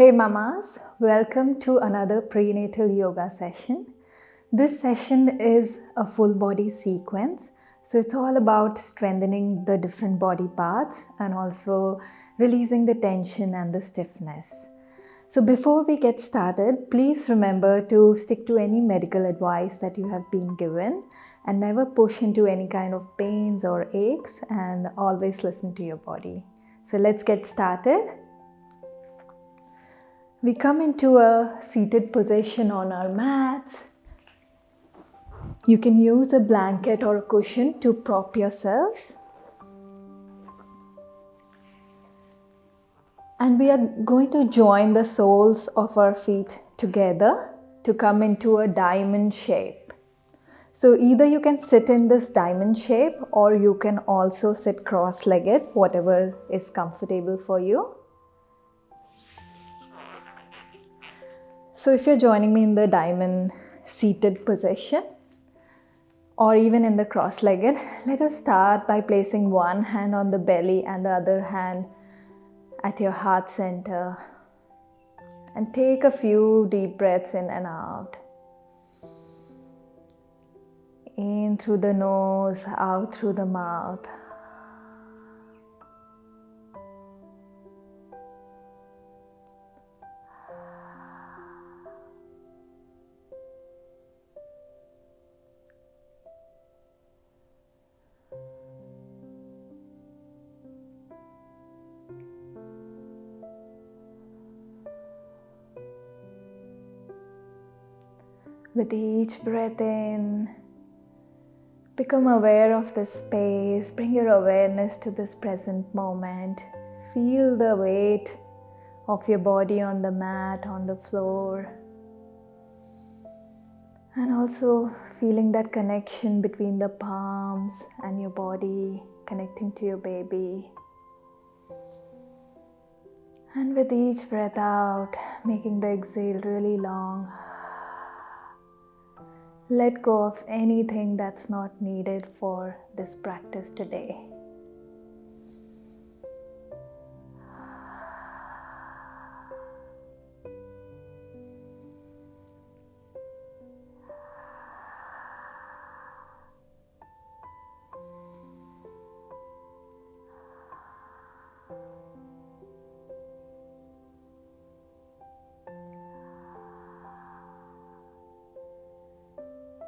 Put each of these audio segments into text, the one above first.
Hey mamas, welcome to another prenatal yoga session. This session is a full body sequence. So it's all about strengthening the different body parts and also releasing the tension and the stiffness. So before we get started, please remember to stick to any medical advice that you have been given and never push into any kind of pains or aches, and always listen to your body. So let's get started. We come into a seated position on our mats. You can use a blanket or a cushion to prop yourselves. And we are going to join the soles of our feet together to come into a diamond shape. So either you can sit in this diamond shape or you can also sit cross-legged, whatever is comfortable for you. So if you're joining me in the diamond seated position or even in the cross-legged, let us start by placing one hand on the belly and the other hand at your heart center. And take a few deep breaths in and out. In through the nose, out through the mouth. With each breath in, become aware of the space. Bring your awareness to this present moment. Feel the weight of your body on the mat, on the floor. And also feeling that connection between the palms and your body, connecting to your baby. And with each breath out, making the exhale really long. Let go of anything that's not needed for this practice today.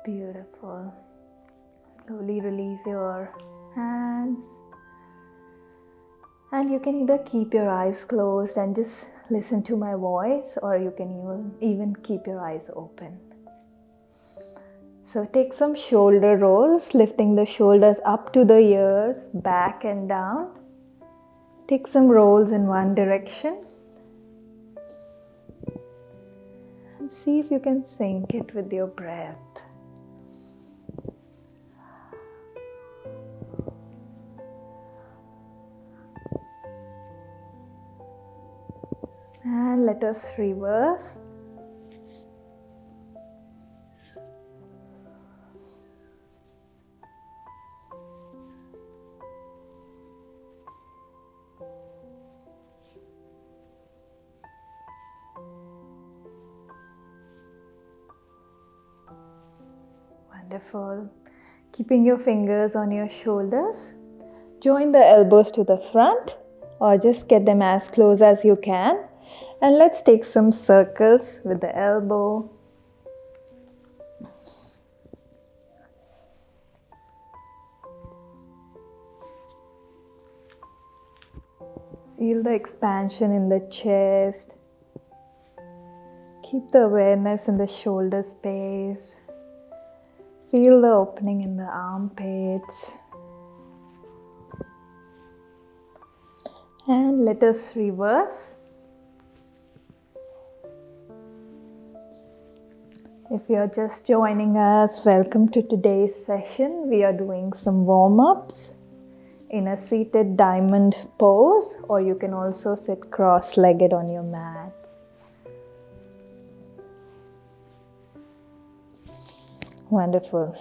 Beautiful. Slowly release your hands. And you can either keep your eyes closed and just listen to my voice, or you can even keep your eyes open. So take some shoulder rolls, lifting the shoulders up to the ears, back and down. Take some rolls in one direction. And see if you can sync it with your breath. And let us reverse. Wonderful. Keeping your fingers on your shoulders. Join the elbows to the front or just get them as close as you can. And let's take some circles with the elbow. Feel the expansion in the chest. Keep the awareness in the shoulder space. Feel the opening in the armpits. And let us reverse. If you're just joining us, welcome to today's session. We are doing some warm-ups in a seated diamond pose, or you can also sit cross-legged on your mats. Wonderful.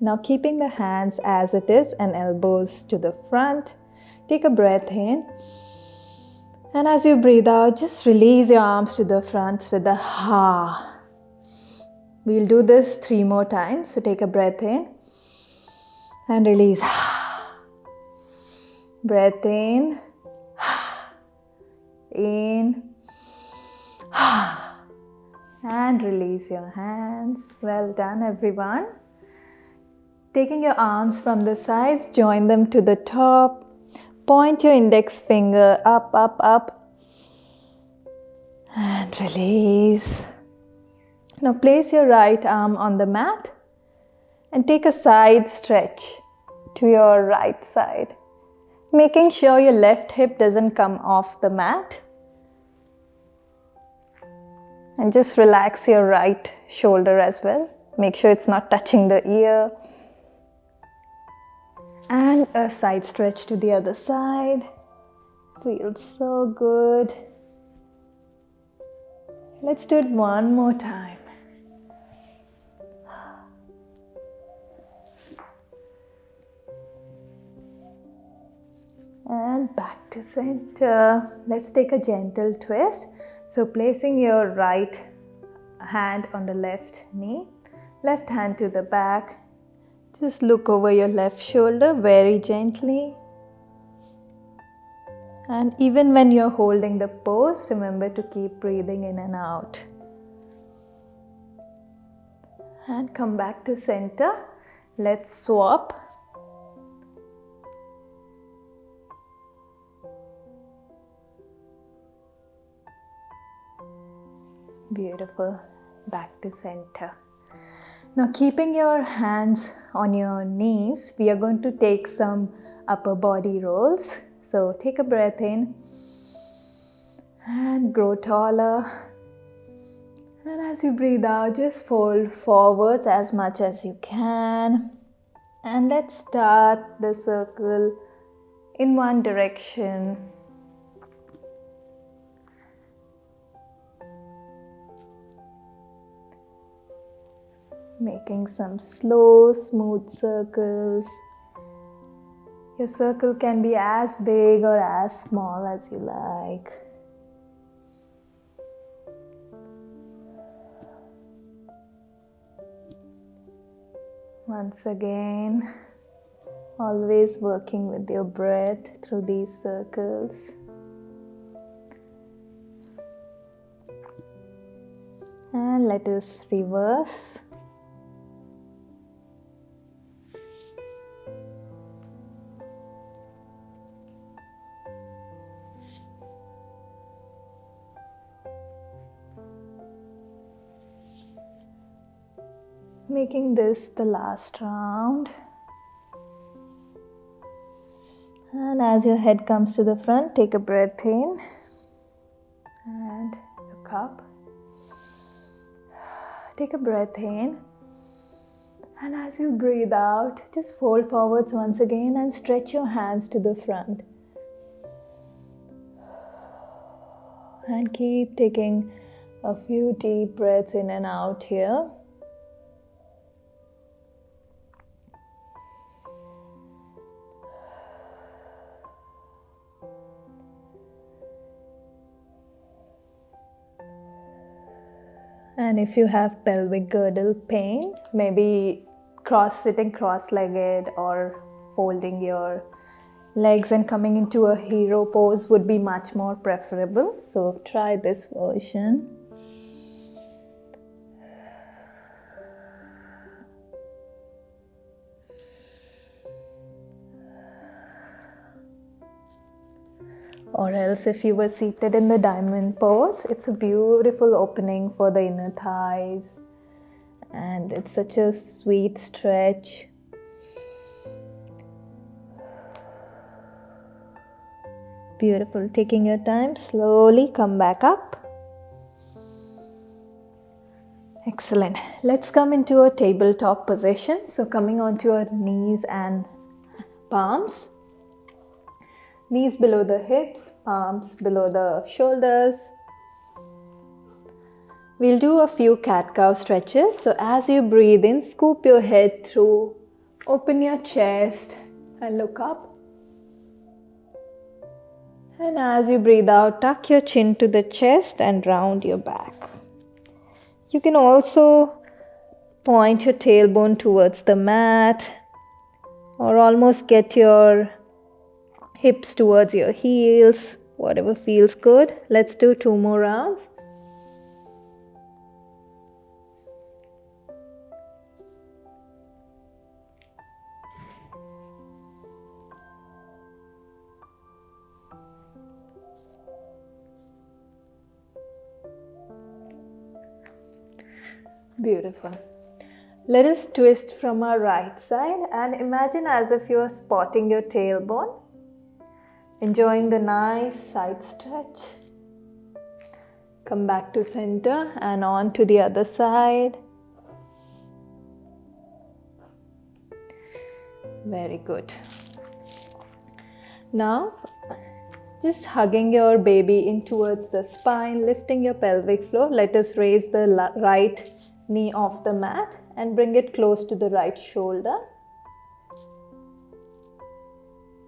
Now keeping the hands as it is and elbows to the front, take a breath in And as you breathe out, just release your arms to the front with a ha. We'll do this 3 more times. So take a breath in and release. Breath in, in, and release your hands. Well done, everyone. Taking your arms from the sides, join them to the top. Point your index finger up, up, up. And release. Now place your right arm on the mat and take a side stretch to your right side, making sure your left hip doesn't come off the mat. And just relax your right shoulder as well. Make sure it's not touching the ear. And a side stretch to the other side. Feels so good. Let's do it one more time. And back to center. Let's take a gentle twist. So placing your right hand on the left knee, left hand to the back. Just look over your left shoulder very gently. And even when you're holding the pose, remember to keep breathing in and out. And come back to center. Let's swap. Beautiful. Back to center. Now keeping your hands on your knees, we are going to take some upper body rolls. So take a breath in and grow taller. And as you breathe out, just fold forwards as much as you can. And let's start the circle in one direction. Making some slow, smooth circles. Your circle can be as big or as small as you like. Once again, always working with your breath through these circles. And let us reverse. Making this the last round. And as your head comes to the front, take a breath in and look up. Take a breath in, and as you breathe out, just fold forwards once again and stretch your hands to the front. And keep taking a few deep breaths in and out here. And if you have pelvic girdle pain, maybe sitting cross-legged or folding your legs and coming into a hero pose would be much more preferable. So try this version. Or else if you were seated in the diamond pose, it's a beautiful opening for the inner thighs. And it's such a sweet stretch. Beautiful. Taking your time, slowly come back up. Excellent. Let's come into a tabletop position. So coming onto your knees and palms. Knees below the hips, palms below the shoulders. We'll do a few cat-cow stretches. So as you breathe in, scoop your head through, open your chest and look up. And as you breathe out, tuck your chin to the chest and round your back. You can also point your tailbone towards the mat or almost get your hips towards your heels, whatever feels good. Let's do 2 more rounds. Beautiful. Let us twist from our right side and imagine as if you are spotting your tailbone, enjoying the nice side stretch. Come back to center and on to the other side. Very good. Now, just hugging your baby in towards the spine, lifting your pelvic floor. Let us raise the right knee off the mat and bring it close to the right shoulder.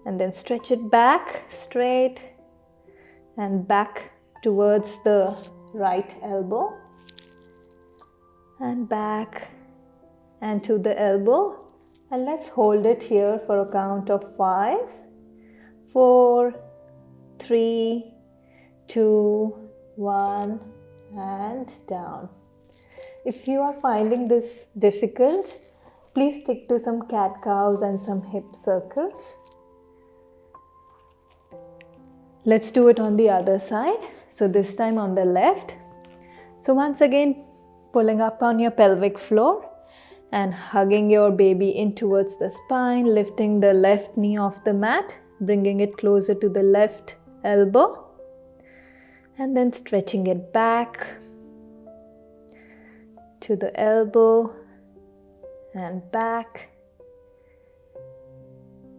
And then stretch it back, straight, and back towards the right elbow. And back and to the elbow. And let's hold it here for a count of 5, 4, 3, 2, 1, and down. If you are finding this difficult, please stick to some cat-cows and some hip circles. Let's do it on the other side. So this time on the left. So once again, pulling up on your pelvic floor and hugging your baby in towards the spine, lifting the left knee off the mat, bringing it closer to the left elbow, and then stretching it back to the elbow and back,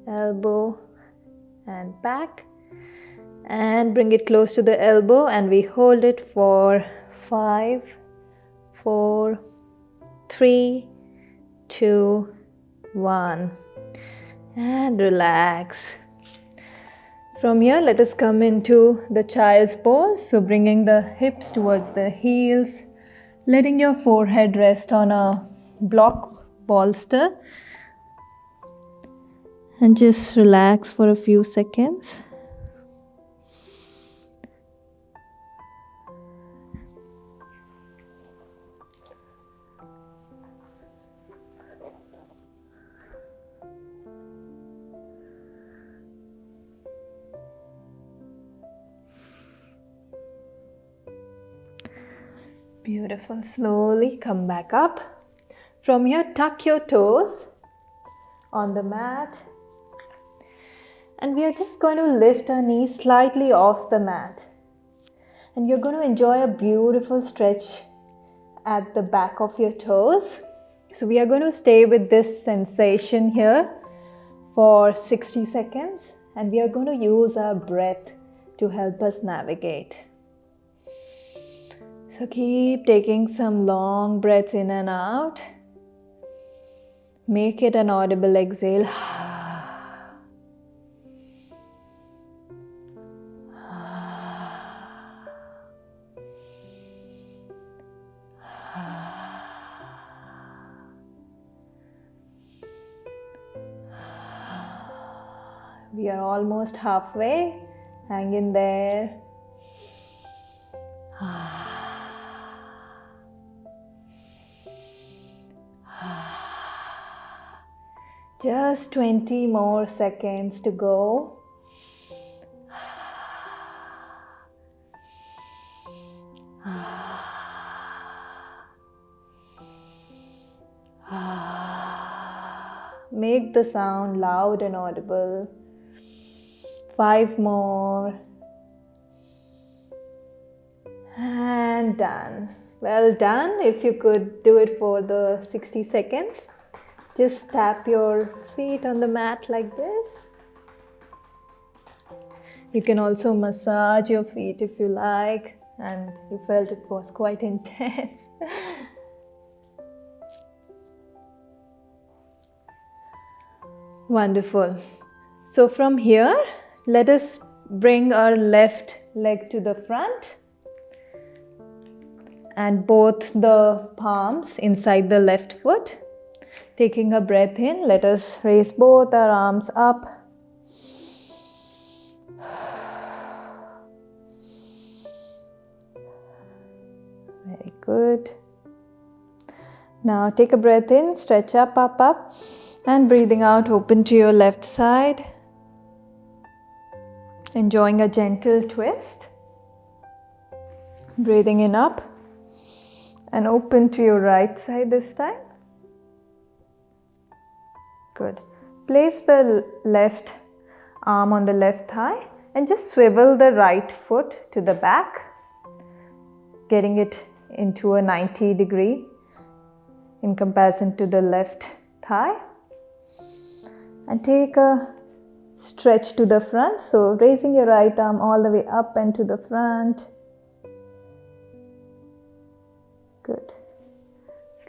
elbow and back, and bring it close to the elbow, and we hold it for 5, 4, 3, 2, 1, and relax. From here, let us come into the child's pose. So bringing the hips towards the heels, letting your forehead rest on a block bolster, and just relax for a few seconds. Beautiful. Slowly come back up. From here, tuck your toes on the mat. And we are just going to lift our knees slightly off the mat. And you're going to enjoy a beautiful stretch at the back of your toes. So we are going to stay with this sensation here for 60 seconds. And we are going to use our breath to help us navigate. So keep taking some long breaths in and out. Make it an audible exhale. We are almost halfway. Hang in there. Just 20 more seconds to go. Make the sound loud and audible. 5 more. And done. Well done. If you could do it for the 60 seconds. Just tap your feet on the mat like this. You can also massage your feet if you like, and you felt it was quite intense. Wonderful. So from here, let us bring our left leg to the front and both the palms inside the left foot. Taking a breath in, let us raise both our arms up. Very good. Now take a breath in, stretch up, up, up, and breathing out, open to your left side. Enjoying a gentle twist. Breathing in up and open to your right side this time. Good. Place the left arm on the left thigh and just swivel the right foot to the back, getting it into a 90 degree in comparison to the left thigh. And take a stretch to the front. So raising your right arm all the way up and to the front. Good.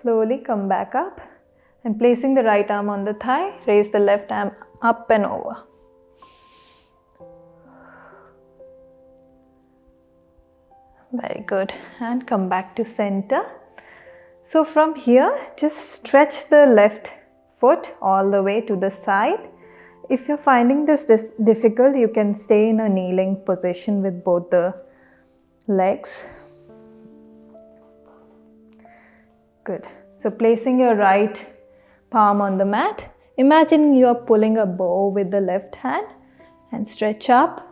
Slowly come back up and placing the right arm on the thigh, raise the left arm up and over. Very good. And come back to center. So from here, just stretch the left foot all the way to the side. If you're finding this difficult, you can stay in a kneeling position with both the legs. Good. So placing your right palm on the mat, imagine you are pulling a bow with the left hand and stretch up.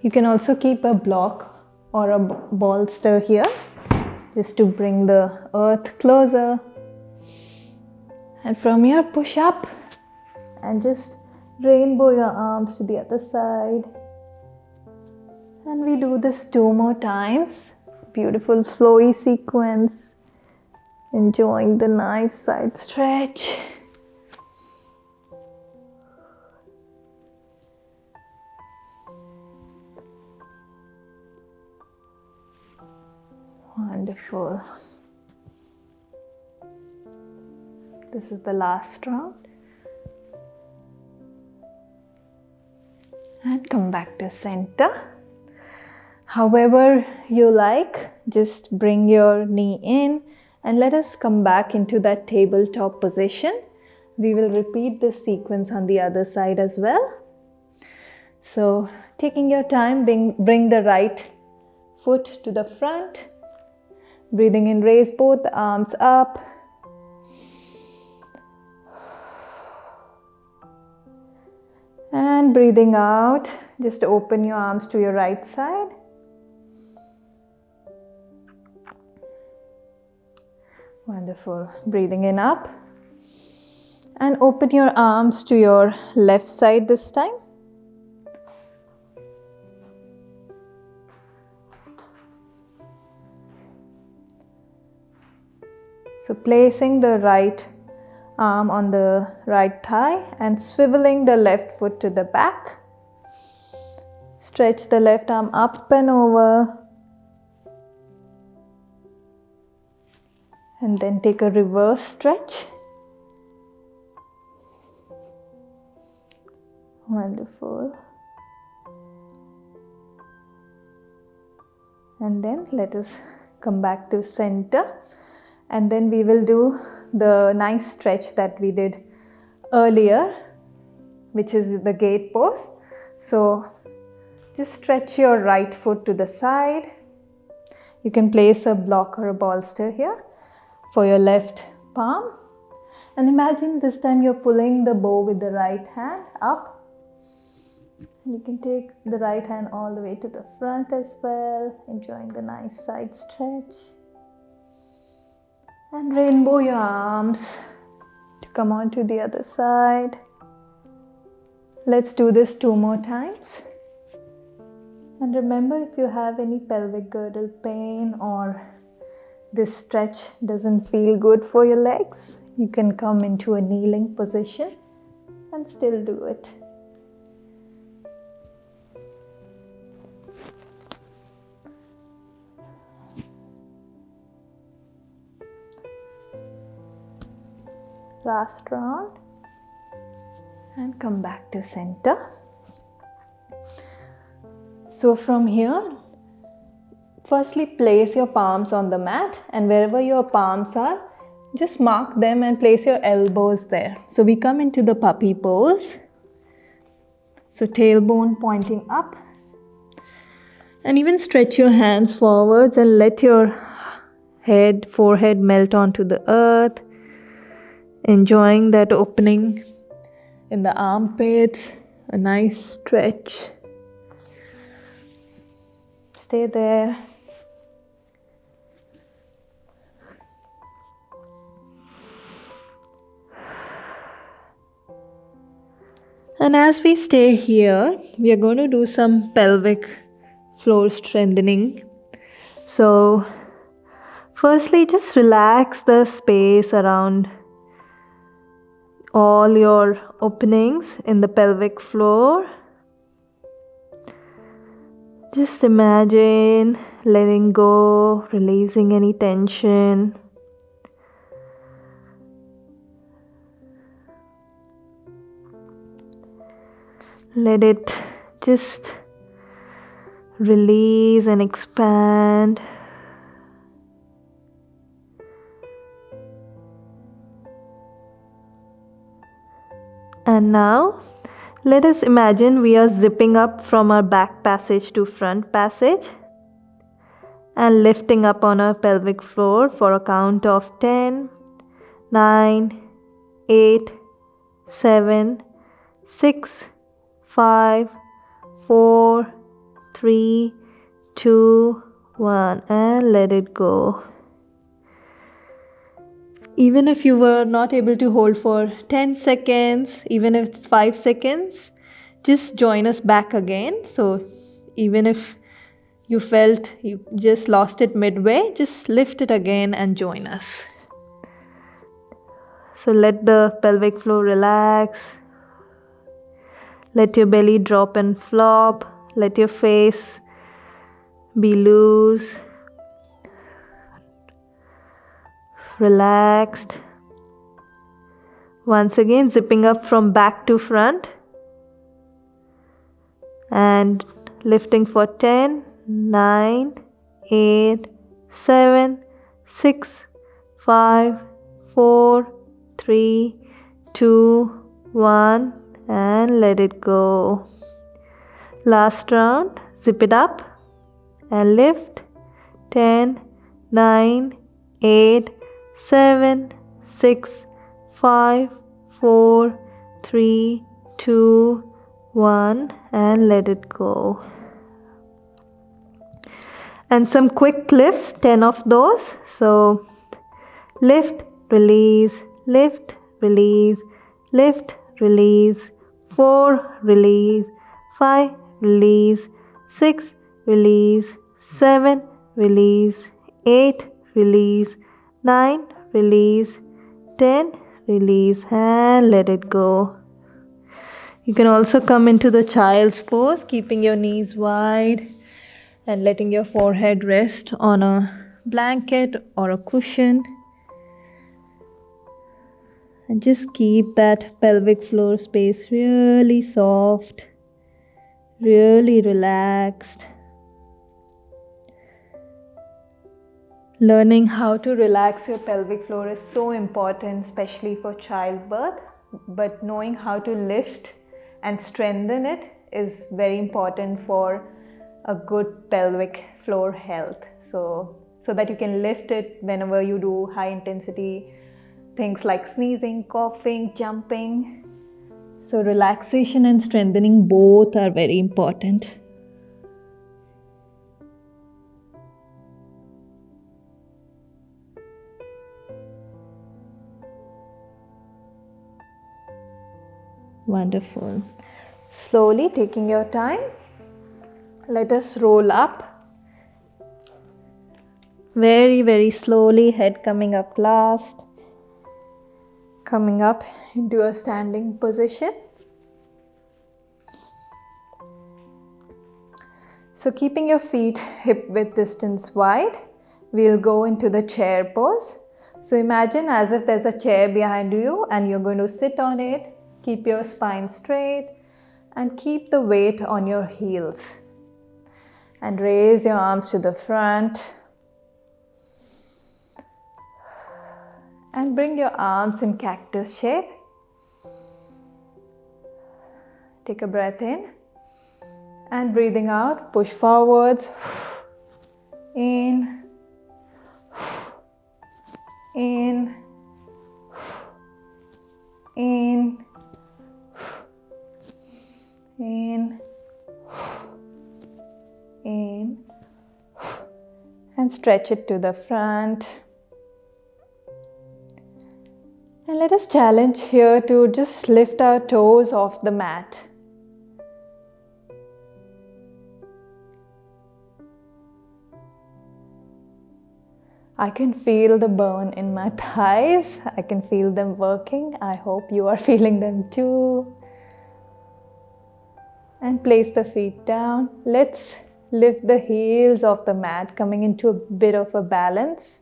You can also keep a block or a bolster here just to bring the earth closer. And from here, push up and just rainbow your arms to the other side. And we do this 2 more times. Beautiful flowy sequence. Enjoying the nice side stretch. Wonderful. This is the last round. And come back to center. However you like, just bring your knee in and let us come back into that tabletop position. We will repeat this sequence on the other side as well. So taking your time, bring the right foot to the front. Breathing in, raise both the arms up. And breathing out, just open your arms to your right side. Wonderful. Breathing in up. And open your arms to your left side this time. So placing the right arm on the right thigh and swiveling the left foot to the back. Stretch the left arm up and over. And then take a reverse stretch. Wonderful. And then let us come back to center. And then we will do the nice stretch that we did earlier, which is the gate pose. So just stretch your right foot to the side. You can place a block or a bolster here for your left palm. And imagine this time you're pulling the bow with the right hand up. And you can take the right hand all the way to the front as well, enjoying the nice side stretch. And rainbow your arms to come on to the other side. Let's do this 2 more times. And remember, if you have any pelvic girdle pain or this stretch doesn't feel good for your legs, you can come into a kneeling position and still do it. Last round. and come back to center. So from here, firstly place your palms on the mat, and wherever your palms are, just mark them and place your elbows there. So we come into the puppy pose. So tailbone pointing up, and even stretch your hands forwards and let your forehead melt onto the earth, enjoying that opening in the armpits, a nice stretch. Stay there. And as we stay here, we are going to do some pelvic floor strengthening. So firstly, just relax the space around all your openings in the pelvic floor. Just imagine letting go, releasing any tension. Let it just release and expand. And now, let us imagine we are zipping up from our back passage to front passage and lifting up on our pelvic floor for a count of 10, 9, 8, 7, 6, 5, 4, 3, 2, 1, and let it go. Even if you were not able to hold for 10 seconds, even if it's 5 seconds, just join us back again. So even if you felt you just lost it midway, just lift it again and join us. So let the pelvic floor relax. Let your belly drop and flop. Let your face be loose, relaxed. Once again, zipping up from back to front and lifting for 10, 9, 8, 7, 6, 5, 4, 3, 2, 1, and let it go. Last round, zip it up and lift. 10, 9, 8, 7, 6, 5, 4, 3, 2, 1, and let it go. And some quick lifts, 10 of those. So lift, release, lift, release, lift, release, 4, release, 5, release, 6, release, 7, release, 8, release, 9, release, 10, release, and let it go. You can also come into the child's pose, keeping your knees wide and letting your forehead rest on a blanket or a cushion. And just keep that pelvic floor space really soft, really relaxed. Learning how to relax your pelvic floor is so important, especially for childbirth. But knowing how to lift and strengthen it is very important for a good pelvic floor health. So that you can lift it whenever you do high intensity things like sneezing, coughing, jumping. So relaxation and strengthening both are very important. Wonderful. Slowly taking your time, let us roll up. Very, very slowly, head coming up last. Coming up into a standing position. So keeping your feet hip width distance wide, we'll go into the chair pose. So imagine as if there's a chair behind you and you're going to sit on it, Keep your spine straight and keep the weight on your heels. And raise your arms to the front. And bring your arms in cactus shape. Take a breath in. And breathing out, push forwards. In. In. In. In. In. And stretch it to the front. And let us challenge here to just lift our toes off the mat. I can feel the burn in my thighs. I can feel them working. I hope you are feeling them too. And place the feet down. Let's lift the heels of the mat, coming into a bit of a balance.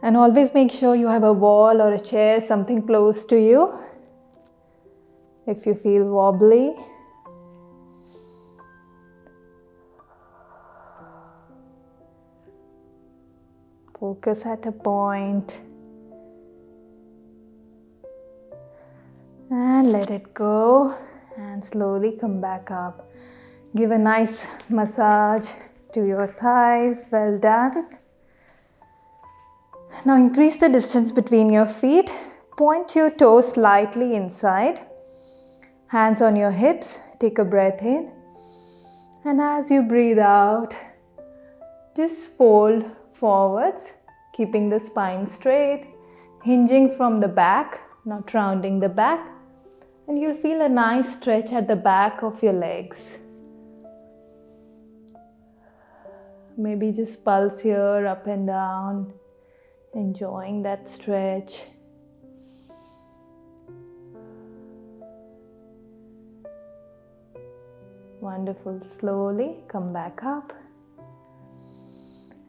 And always make sure you have a wall or a chair, something close to you. If you feel wobbly, focus at a point and let it go and slowly come back up. Give a nice massage to your thighs. Well done. Now increase the distance between your feet. Point your toes slightly inside. Hands on your hips. Take a breath in. And as you breathe out, just fold forwards, keeping the spine straight, hinging from the back, not rounding the back. And you'll feel a nice stretch at the back of your legs. Maybe just pulse here, up and down, enjoying that stretch. Wonderful. Slowly come back up.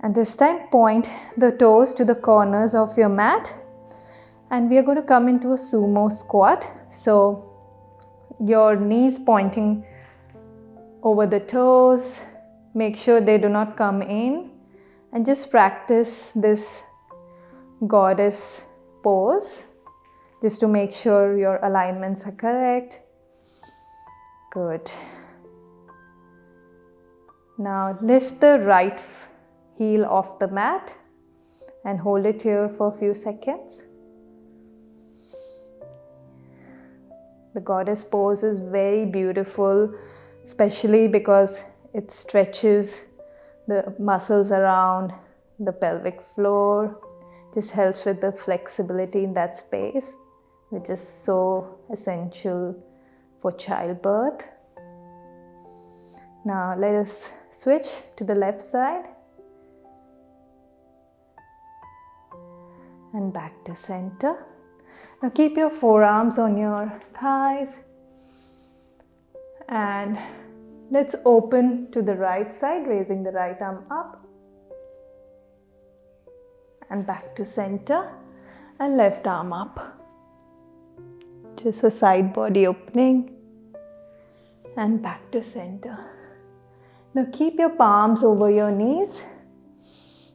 And this time point the toes to the corners of your mat. And we are going to come into a sumo squat. So your knees pointing over the toes. Make sure they do not come in. And just practice this goddess pose. Just to make sure your alignments are correct. Good. Now lift the right heel off the mat and hold it here for a few seconds. The goddess pose is very beautiful, especially because it stretches the muscles around the pelvic floor. Just helps with the flexibility in that space, which is so essential for childbirth. Now let us switch to the left side. And back to center. Now keep your forearms on your thighs. And let's open to the right side, raising the right arm up. And back to center. And left arm up. Just a side body opening. And back to center. Now keep your palms over your knees.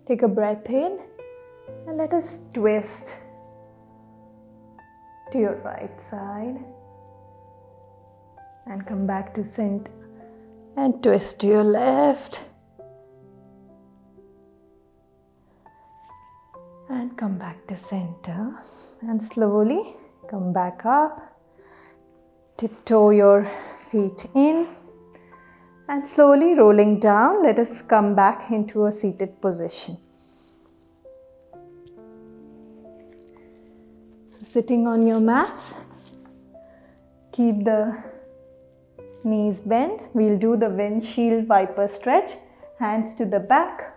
Take a breath in. And let us twist to your right side. And come back to center. And twist to your left. And come back to center. And slowly come back up. Tiptoe your feet in. And slowly rolling down, let us come back into a seated position. Sitting on your mats, keep the knees bent. We'll do the windshield wiper stretch. Hands to the back.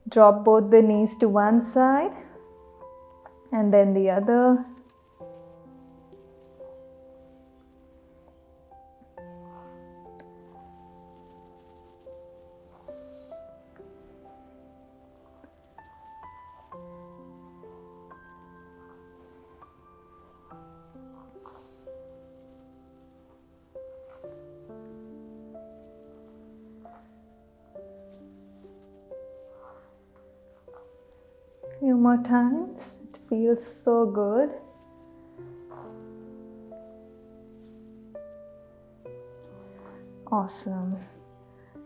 Drop both the knees to one side and then the other. few more times. It feels so good. Awesome.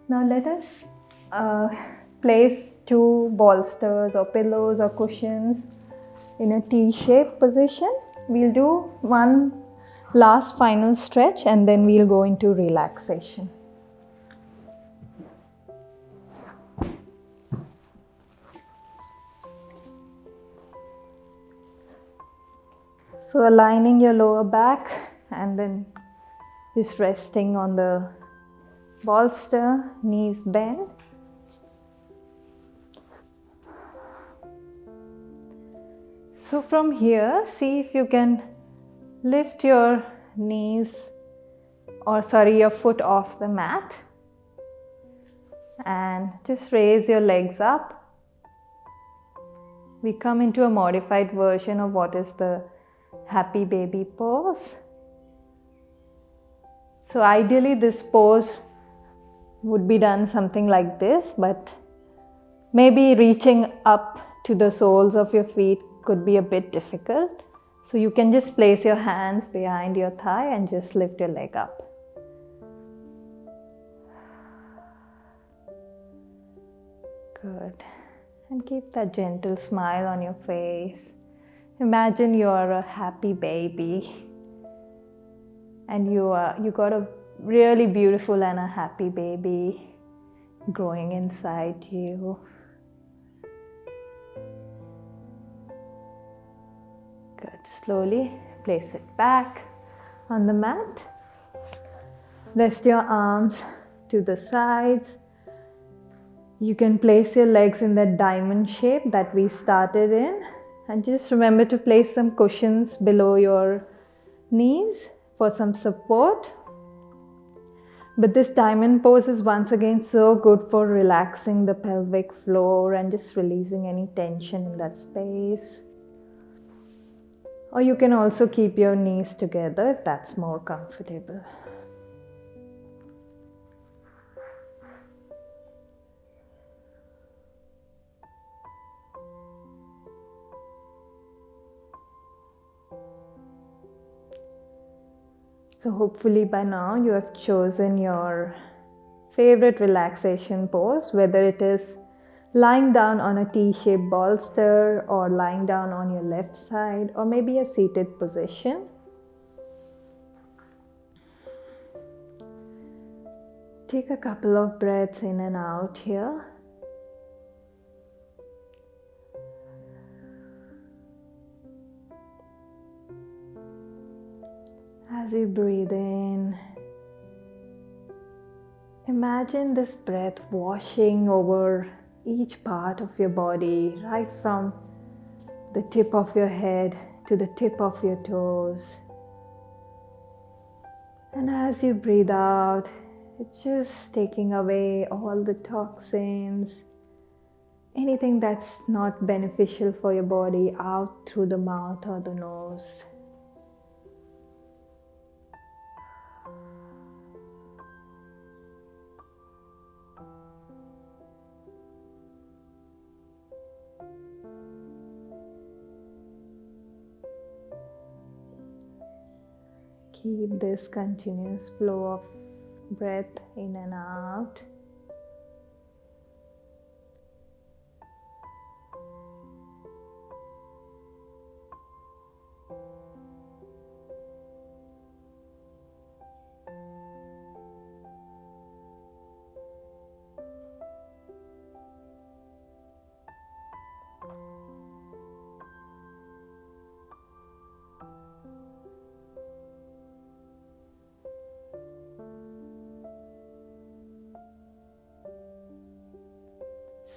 Now let us place two bolsters or pillows or cushions in a T-shaped position. We'll do one last final stretch and then we'll go into relaxation. So aligning your lower back and then just resting on the bolster, knees bent. So from here, see if you can lift your your foot off the mat and just raise your legs up. We come into a modified version of what is the happy baby pose. So ideally this pose would be done something like this, but maybe reaching up to the soles of your feet could be a bit difficult. So you can just place your hands behind your thigh and just lift your leg up. Good. And keep that gentle smile on your face. Imagine you are a happy baby and you got a really beautiful and a happy baby growing inside you. Good. Slowly place it back on the mat. Rest your arms to the sides. You can place your legs in that diamond shape that we started in. And just remember to place some cushions below your knees for some support. But this diamond pose is once again so good for relaxing the pelvic floor and just releasing any tension in that space. Or you can also keep your knees together if that's more comfortable. So hopefully by now you have chosen your favorite relaxation pose, whether it is lying down on a T-shaped bolster or lying down on your left side or maybe a seated position. Take a couple of breaths in and out here. As you breathe in, imagine this breath washing over each part of your body, right from the tip of your head to the tip of your toes. And as you breathe out, it's just taking away all the toxins, anything that's not beneficial for your body out through the mouth or the nose. Keep this continuous flow of breath in and out.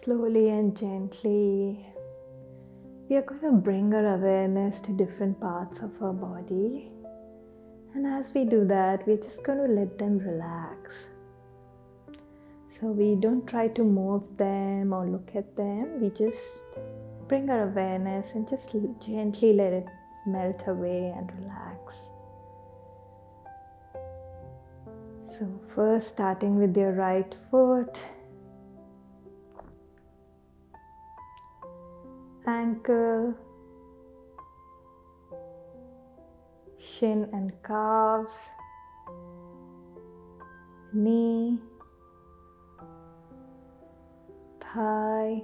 Slowly and gently, we are going to bring our awareness to different parts of our body. And as we do that, we're just going to let them relax. So we don't try to move them or look at them. We just bring our awareness and just gently let it melt away and relax. So first, starting with your right foot. ankle, shin and calves, knee, thigh,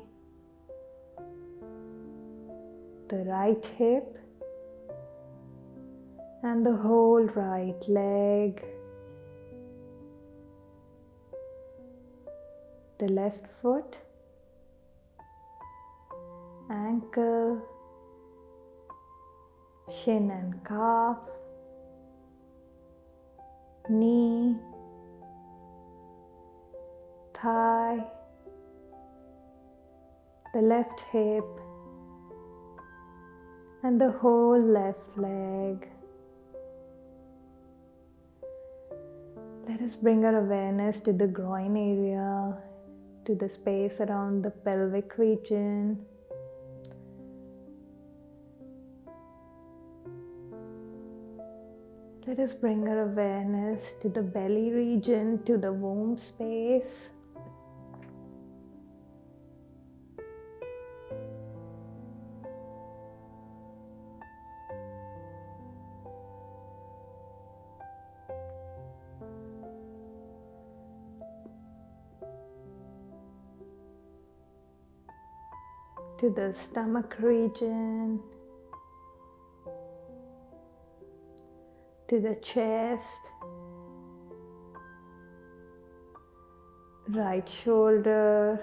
the right hip, and the whole right leg, the left foot, ankle, shin and calf, knee, thigh, the left hip, and the whole left leg. Let us bring our awareness to the groin area, to the space around the pelvic region. Let us bring our awareness to the belly region, to the womb space. To the stomach region, to the chest, right shoulder,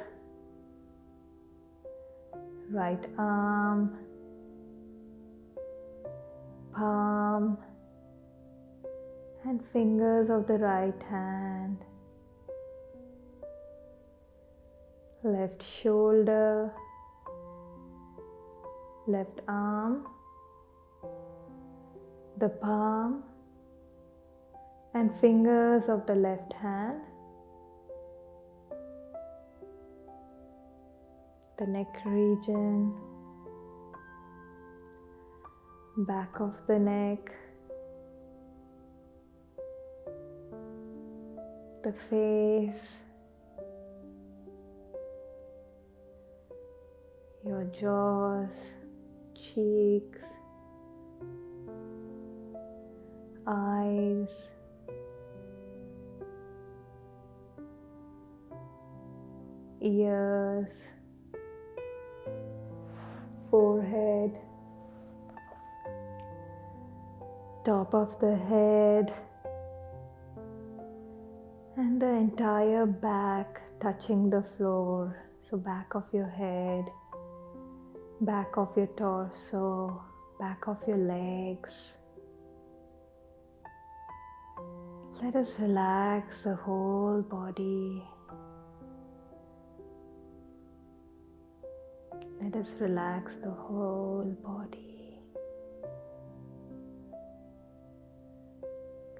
right arm, palm, and fingers of the right hand, left shoulder, left arm, the palm and fingers of the left hand, the neck region, back of the neck, the face, your jaws, cheeks, eyes, ears, forehead, top of the head, and the entire back touching the floor. So back of your head, back of your torso, back of your legs. Let us relax the whole body. Let us relax the whole body.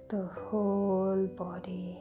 The whole body.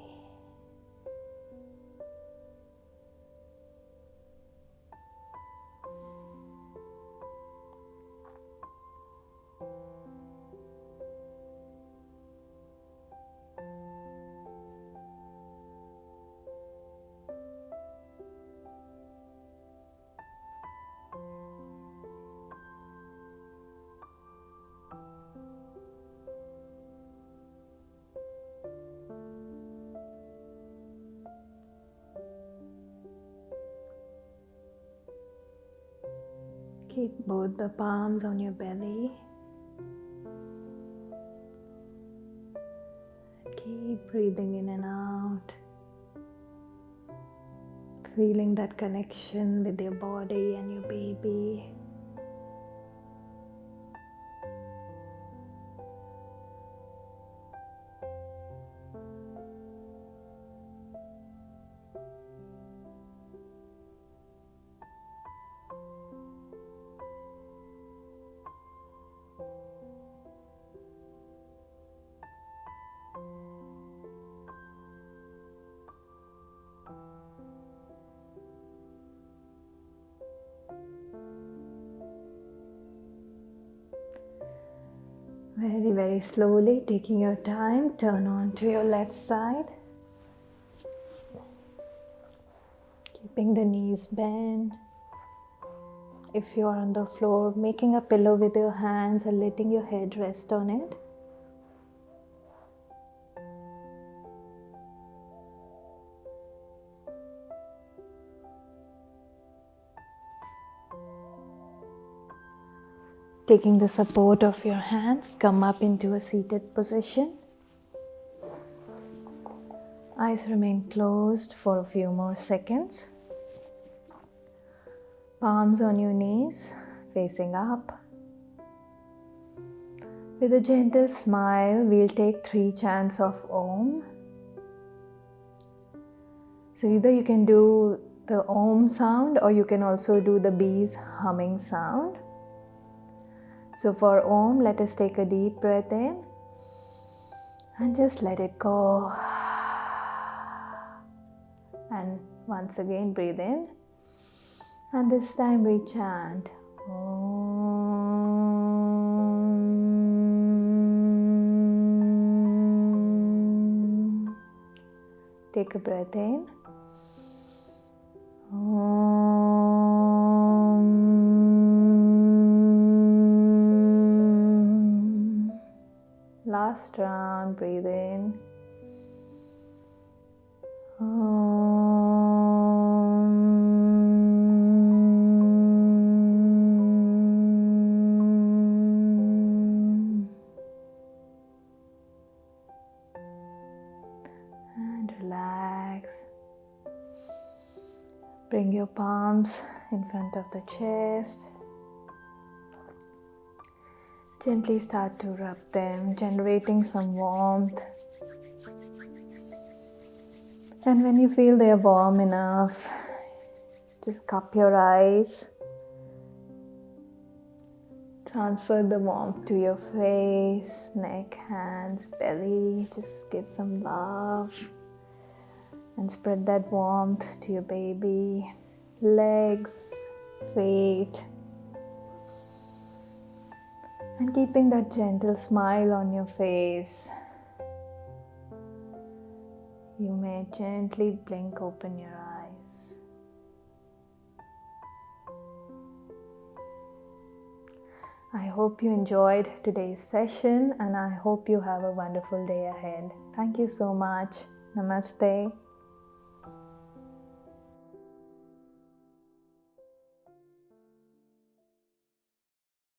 Keep both the palms on your belly. Keep breathing in and out. Feeling that connection with your body and your baby. Very, very slowly, taking your time, turn on to your left side. Keeping the knees bent. if you're on the floor, making a pillow with your hands and letting your head rest on it. Taking the support of your hands, come up into a seated position. Eyes remain closed for a few more seconds. Palms on your knees, facing up. With a gentle smile, we'll take 3 chants of Om. So either you can do the Om sound or you can also do the bees humming sound. So for Om, let us take a deep breath in and just let it go. And once again breathe in. And this time we chant Om. Take a breath in. Om. Last round, breathe in. And relax. Bring your palms in front of the chest. Gently start to rub them, generating some warmth. And when you feel they are warm enough, just cup your eyes. Transfer the warmth to your face, neck, hands, belly. Just give some love. And spread that warmth to your baby, legs, feet. And keeping that gentle smile on your face, you may gently blink open your eyes. I hope you enjoyed today's session and I hope you have a wonderful day ahead. Thank you so much. Namaste.